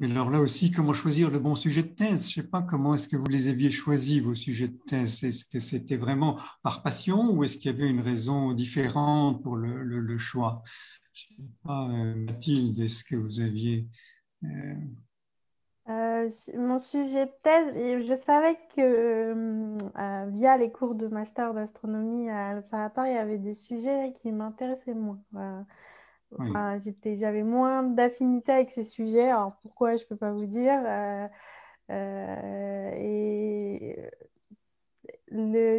Mais alors là aussi, comment choisir le bon sujet de thèse? Je ne sais pas comment est-ce que vous les aviez choisis, vos sujets de thèse. Est-ce que c'était vraiment par passion ou est-ce qu'il y avait une raison différente pour le choix? Je ne sais pas, Mathilde, est-ce que vous aviez... euh, Mon sujet de thèse, et je savais que via les cours de master d'astronomie à l'observatoire, il y avait des sujets qui m'intéressaient moins. Voilà. oui. Enfin, j'avais moins d'affinité avec ces sujets. Alors pourquoi, je peux pas vous dire. Et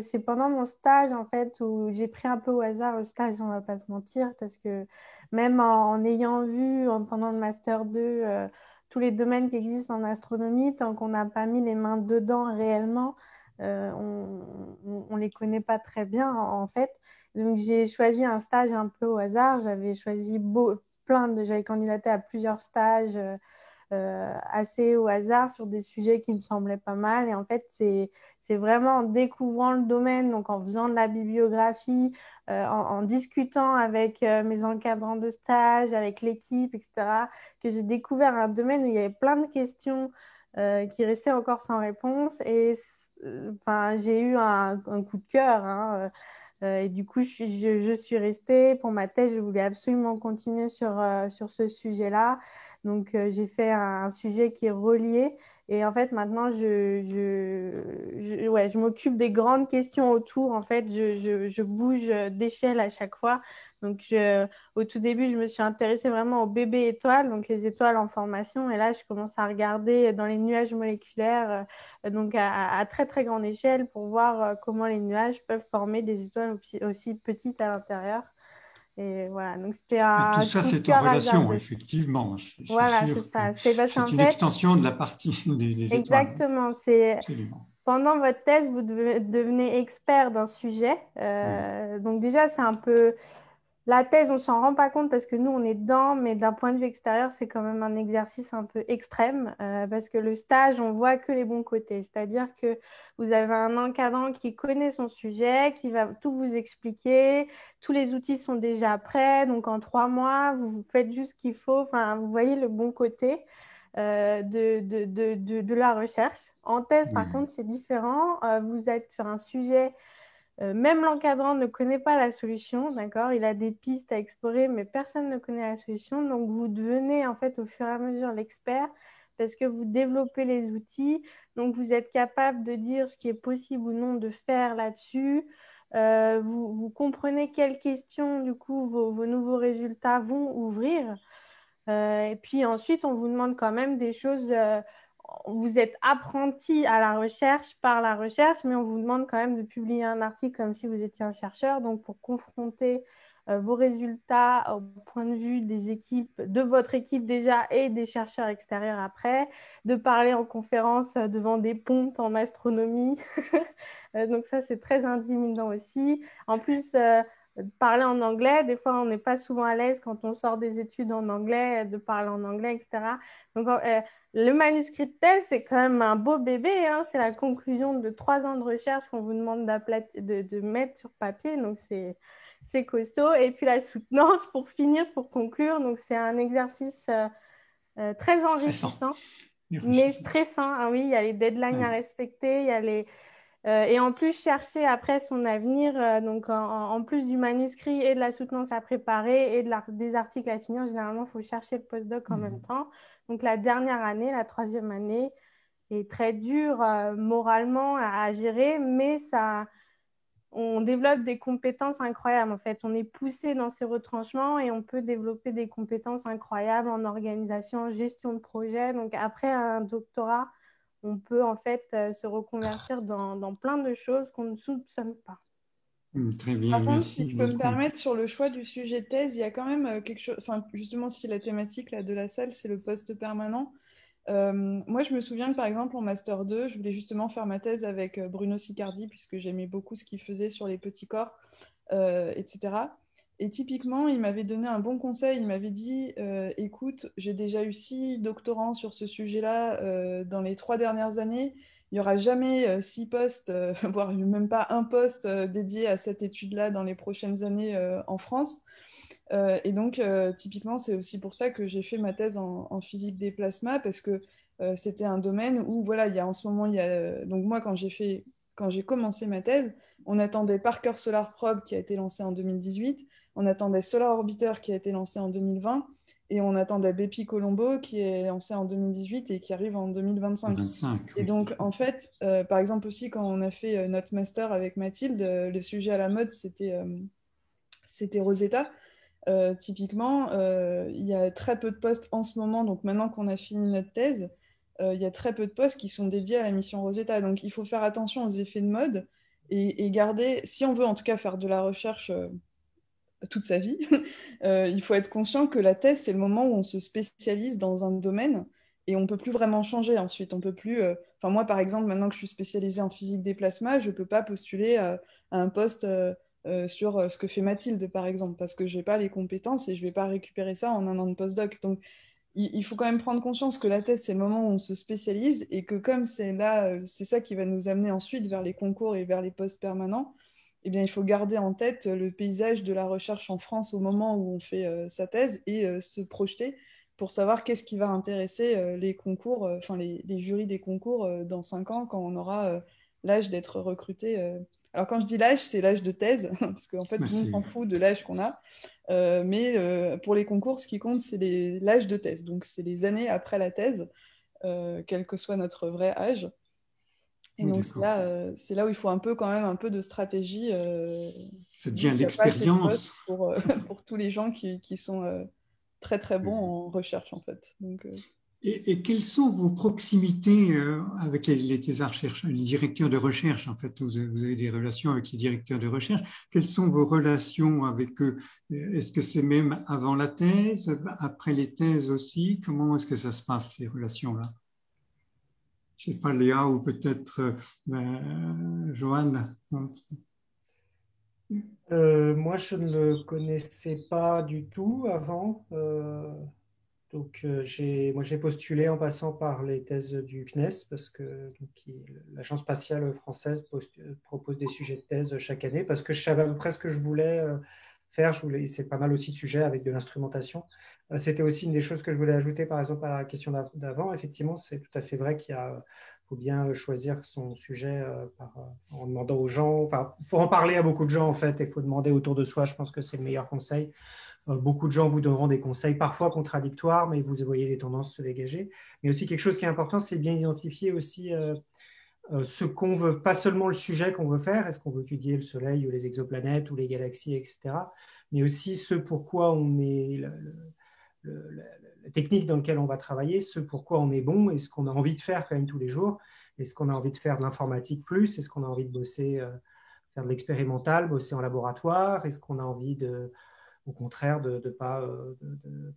c'est pendant mon stage, en fait, où j'ai pris un peu au hasard le stage, on va pas se mentir, parce que même en ayant vu pendant le Master 2 tous les domaines qui existent en astronomie, tant qu'on n'a pas mis les mains dedans réellement, on les connaît pas très bien, en fait. Donc j'ai choisi un stage un peu au hasard. J'avais choisi j'avais candidaté à plusieurs stages assez au hasard sur des sujets qui me semblaient pas mal. Et en fait, c'est vraiment en découvrant le domaine, donc en faisant de la bibliographie, en discutant avec mes encadrants de stage, avec l'équipe, etc., que j'ai découvert un domaine où il y avait plein de questions qui restaient encore sans réponse. Et enfin, j'ai eu un coup de cœur. Hein, et du coup, je suis restée. Pour ma thèse, je voulais absolument continuer sur ce sujet-là. Donc, j'ai fait un sujet qui est relié. Et en fait, maintenant, ouais, je m'occupe des grandes questions autour. En fait, je bouge d'échelle à chaque fois. Donc, au tout début, je me suis intéressée vraiment aux bébés étoiles, donc les étoiles en formation. Et là, je commence à regarder dans les nuages moléculaires, donc à très, très grande échelle, pour voir comment les nuages peuvent former des étoiles aussi petites à l'intérieur. Et voilà, donc c'était Et tout un ça, coup de c'est en cœur relation, hasardeux. effectivement. C'est Voilà, c'est sûr que ça. C'est parce c'est qu'en une fait, extension de la partie des étoiles. Oui, exactement, c'est absolument. pendant votre thèse, vous devenez expert d'un sujet. Oui. Donc déjà, c'est un peu la thèse, on s'en rend pas compte parce que nous, on est dedans, mais d'un point de vue extérieur, c'est quand même un exercice un peu extrême parce que le stage, on voit que les bons côtés. C'est-à-dire que vous avez un encadrant qui connaît son sujet, qui va tout vous expliquer. Tous les outils sont déjà prêts, donc en 3 mois, vous faites juste ce qu'il faut. Enfin, vous voyez le bon côté de la recherche. En thèse, par Oui. contre, c'est différent. Vous êtes sur un sujet même l'encadrant ne connaît pas la solution, d'accord? Il a des pistes à explorer, mais personne ne connaît la solution. Donc, vous devenez en fait au fur et à mesure l'expert parce que vous développez les outils. Donc, vous êtes capable de dire ce qui est possible ou non de faire là-dessus. Vous comprenez quelles questions, du coup, vos nouveaux résultats vont ouvrir. Et puis ensuite, on vous demande quand même des choses. Vous êtes apprenti à la recherche par la recherche, mais on vous demande quand même de publier un article comme si vous étiez un chercheur. Donc, pour confronter vos résultats au point de vue des équipes, de votre équipe déjà et des chercheurs extérieurs après, de parler en conférence devant des pontes en astronomie. Donc, ça, c'est très intimidant aussi. En plus, parler en anglais. Des fois, on n'est pas souvent à l'aise quand on sort des études en anglais, de parler en anglais, etc. Donc, le manuscrit de thèse, c'est quand même un beau bébé. Hein. C'est la conclusion de 3 ans de recherche qu'on vous demande de mettre sur papier. Donc, c'est costaud. Et puis, la soutenance pour finir, pour conclure. Donc, c'est un exercice très Stressant enrichissant, et mais enrichissant. stressant. Ah oui, il y a les deadlines à Oui. respecter, il y a et en plus, chercher après son avenir, donc en plus du manuscrit et de la soutenance à préparer et des articles à finir, généralement, il faut chercher le postdoc en même Mhm. temps. Donc la dernière année, la troisième année, est très dure moralement à gérer, mais on développe des compétences incroyables. En fait, on est poussé dans ces retranchements et on peut développer des compétences incroyables en organisation, en gestion de projet. Donc après un doctorat, on peut en fait se reconvertir dans plein de choses qu'on ne soupçonne pas. Très bien, Par contre, si merci je peux me beaucoup. permettre, sur le choix du sujet de thèse, il y a quand même quelque chose, enfin, justement, si la thématique là, de la salle, c'est le poste permanent. Moi, je me souviens que par exemple, en Master 2, je voulais justement faire ma thèse avec Bruno Sicardi, puisque j'aimais beaucoup ce qu'il faisait sur les petits corps, etc. Et typiquement, il m'avait donné un bon conseil. Il m'avait dit, écoute, j'ai déjà eu 6 doctorants sur ce sujet-là dans les 3 dernières années. Il n'y aura jamais 6 postes, voire même pas un poste dédié à cette étude-là dans les prochaines années en France. Et donc, typiquement, c'est aussi pour ça que j'ai fait ma thèse en physique des plasmas, parce que c'était un domaine où, voilà, il y a en ce moment, donc moi, quand j'ai commencé ma thèse, on attendait Parker Solar Probe qui a été lancé en 2018, on attendait Solar Orbiter qui a été lancé en 2020, et on attendait Bepi Colombo qui est lancé en 2018 et qui arrive en 2025. 25, Et oui. donc, en fait, par exemple aussi, quand on a fait notre master avec Mathilde, le sujet à la mode, c'était Rosetta. Typiquement, il y a très peu de postes en ce moment, donc maintenant qu'on a fini notre thèse, il y a très peu de postes qui sont dédiés à la mission Rosetta. Donc il faut faire attention aux effets de mode et garder, si on veut en tout cas faire de la recherche toute sa vie, il faut être conscient que la thèse, c'est le moment où on se spécialise dans un domaine et on ne peut plus vraiment changer ensuite. On peut plus, enfin, moi, par exemple, maintenant que je suis spécialisée en physique des plasmas, je ne peux pas postuler à un poste sur ce que fait Mathilde, par exemple, parce que je n'ai pas les compétences et je ne vais pas récupérer ça en un an de postdoc. Donc, il faut quand même prendre conscience que la thèse, c'est le moment où on se spécialise et que comme c'est là, c'est ça qui va nous amener ensuite vers les concours et vers les postes permanents, eh bien, il faut garder en tête le paysage de la recherche en France au moment où on fait sa thèse et se projeter pour savoir qu'est-ce qui va intéresser les concours, enfin les jurys des concours dans 5 ans quand on aura l'âge d'être recruté. Alors quand je dis l'âge, c'est l'âge de thèse, parce qu'en fait, nous, on s'en fout de l'âge qu'on a. Mais pour les concours, ce qui compte, c'est l'âge de thèse. Donc, c'est les années après la thèse, quel que soit notre vrai âge. Et donc, c'est là où il faut un peu, quand même, un peu de stratégie. Ça devient l'expérience. Pour tous les gens qui sont très, très bons en recherche, en fait. Donc, Et quelles sont vos proximités avec les thésards-chercheurs, les directeurs de recherche? En fait, vous avez des relations avec les directeurs de recherche. Quelles sont vos relations avec eux? Est-ce que c'est même avant la thèse, après les thèses aussi? Comment est-ce que ça se passe, ces relations-là? Je ne sais pas, Léa, ou peut-être Joanne. Moi, je ne le connaissais pas du tout avant. Donc, j'ai postulé en passant par les thèses du CNES parce que l'Agence spatiale française propose des sujets de thèse chaque année parce que je savais à peu près ce que je voulais faire. C'est pas mal aussi de sujets avec de l'instrumentation. C'était aussi une des choses que je voulais ajouter, par exemple, à la question d'avant. Effectivement, c'est tout à fait vrai faut bien choisir son sujet en demandant aux gens. Enfin, il faut en parler à beaucoup de gens, en fait, et il faut demander autour de soi. Je pense que c'est le meilleur conseil. Beaucoup de gens vous donneront des conseils parfois contradictoires, mais vous voyez les tendances se dégager. Mais aussi quelque chose qui est important, c'est bien identifier aussi ce qu'on veut, pas seulement le sujet qu'on veut faire, est-ce qu'on veut étudier le Soleil ou les exoplanètes ou les galaxies, etc., mais aussi ce pourquoi on est, la technique dans laquelle on va travailler, ce pourquoi on est bon et ce qu'on a envie de faire quand même tous les jours. Est-ce qu'on a envie de faire de l'informatique plus? Est-ce qu'on a envie de bosser, faire de l'expérimental, bosser en laboratoire? Est-ce qu'on a envie au contraire, de pas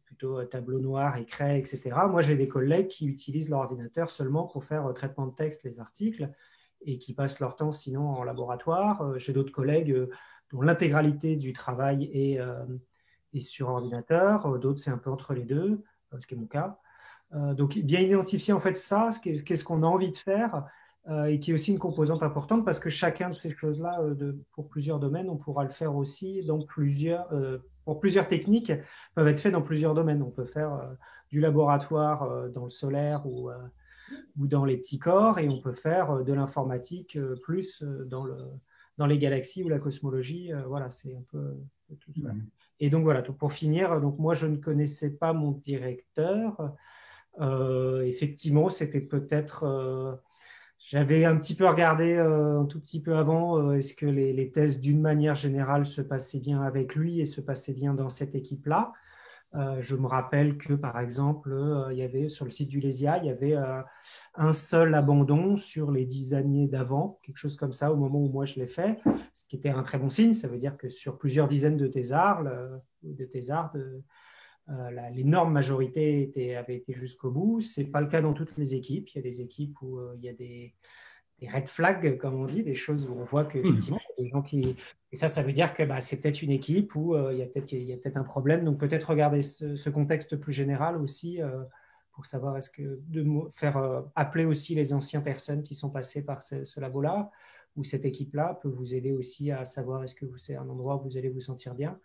plutôt tableau noir, écrit, etc. Moi, j'ai des collègues qui utilisent l'ordinateur seulement pour faire traitement de texte, les articles, et qui passent leur temps sinon en laboratoire. J'ai d'autres collègues dont l'intégralité du travail est sur ordinateur. D'autres, c'est un peu entre les deux, ce qui est mon cas. Donc, bien identifier en fait ça, qu'est-ce qu'on a envie de faire, et qui est aussi une composante importante parce que chacun de ces choses-là, pour plusieurs domaines, on pourra le faire aussi dans pour plusieurs techniques, peuvent être faits dans plusieurs domaines. On peut faire du laboratoire dans le solaire ou dans les petits corps, et on peut faire de l'informatique plus dans les galaxies ou la cosmologie. Voilà, c'est un peu tout ça. Et donc voilà, pour finir, donc moi je ne connaissais pas mon directeur. Effectivement, c'était peut-être... j'avais un petit peu regardé un tout petit peu avant, est-ce que les thèses d'une manière générale se passaient bien avec lui et se passaient bien dans cette équipe-là. Je me rappelle que par exemple, il y avait sur le site du LESIA, il y avait un seul abandon sur les 10 années d'avant, quelque chose comme ça au moment où moi je l'ai fait, ce qui était un très bon signe. Ça veut dire que sur plusieurs dizaines de thésards, l'énorme majorité avait été jusqu'au bout. Ce n'est pas le cas dans toutes les équipes. Il y a des équipes où il y a des red flags, comme on dit, des choses où on voit qu'effectivement, il y a des gens qui... Et ça veut dire que c'est peut-être une équipe où il y a peut-être un problème. Donc peut-être regarder ce contexte plus général aussi pour savoir faire appeler aussi les anciennes personnes qui sont passées par ce labo-là ou cette équipe-là peut vous aider aussi à savoir est-ce que c'est un endroit où vous allez vous sentir bien.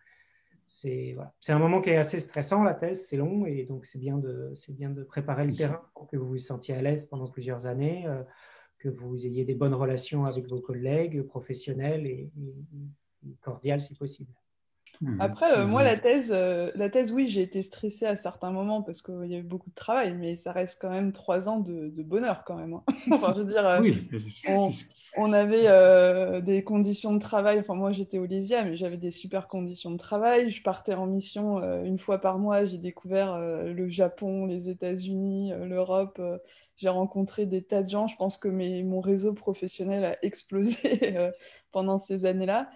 voilà. C'est un moment qui est assez stressant, la thèse, c'est long, et donc c'est bien de préparer le terrain pour que vous vous sentiez à l'aise pendant plusieurs années, que vous ayez des bonnes relations avec vos collègues professionnels et cordiales si possible. Après, moi, la thèse, oui, j'ai été stressée à certains moments parce qu'il y a eu beaucoup de travail, mais ça reste quand même 3 ans de bonheur quand même. Hein. Enfin, je veux dire, Oui, on avait des conditions de travail. Enfin, moi, j'étais au Lysia, mais j'avais des super conditions de travail. Je partais en mission une fois par mois. J'ai découvert le Japon, les États-Unis, l'Europe. J'ai rencontré des tas de gens. Je pense que mon réseau professionnel a explosé pendant ces années-là.